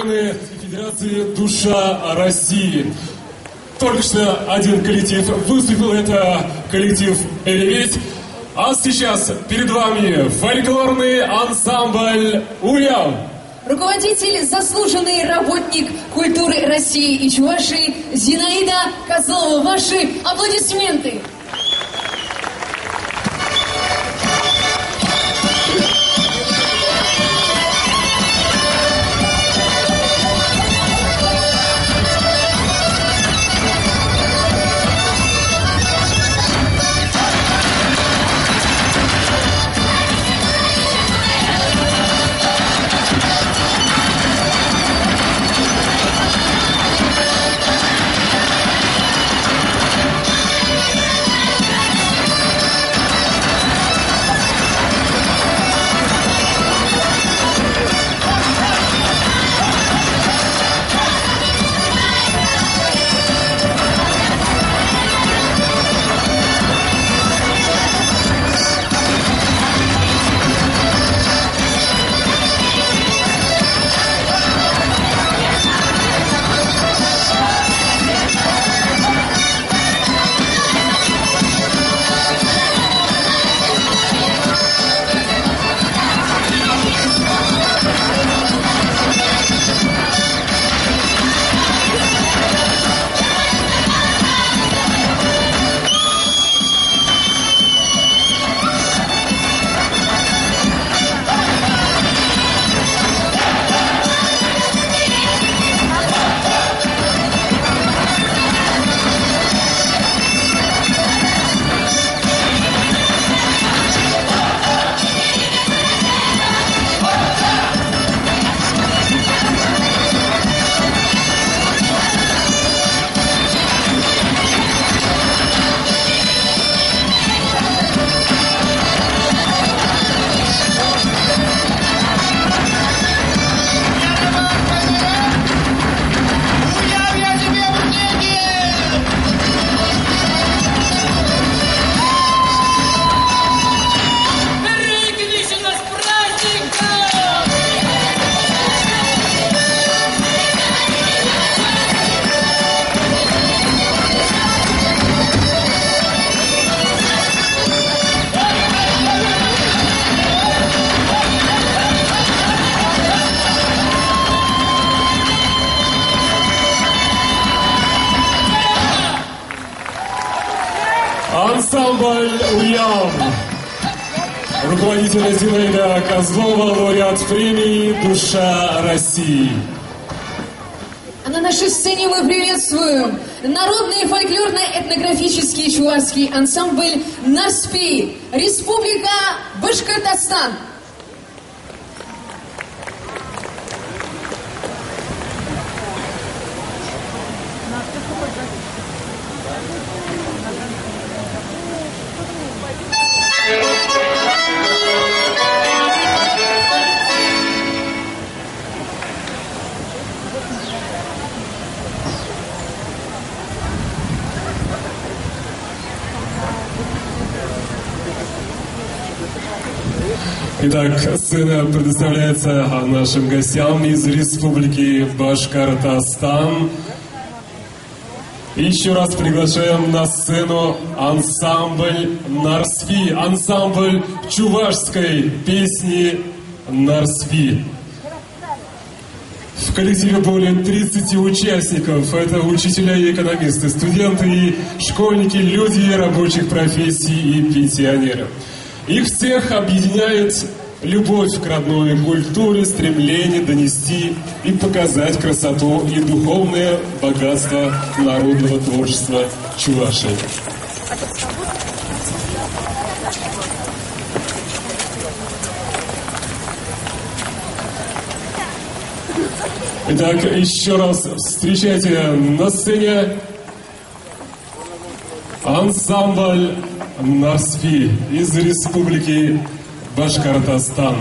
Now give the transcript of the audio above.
члены Федерации «Душа России». Только что один коллектив выступил, это коллектив «Элеветь». А сейчас перед вами фольклорный ансамбль «Уяв». Руководитель, заслуженный работник культуры России и Чувашии Зинаида Козлова. Ваши аплодисменты. Ансамбль «Уяв». Руководитель Зинаида Козлова, лауреат премии «Душа России». А на нашей сцене мы приветствуем народный фольклорно-этнографический чувашский ансамбль «Нарспи», Республика Башкортостан. Итак, сцена предоставляется нашим гостям из Республики Башкортостан. Еще раз приглашаем на сцену ансамбль «Нарспи», ансамбль чувашской песни «Нарспи». В коллективе более 30 участников. Это учителя и экономисты, студенты и школьники, люди рабочих профессий и пенсионеры. Их всех объединяет любовь к родной культуре, стремление донести и показать красоту и духовное богатство народного творчества Чувашии. Итак, еще раз встречайте на сцене ансамбль «Нарспи» из Республики Башкортостан.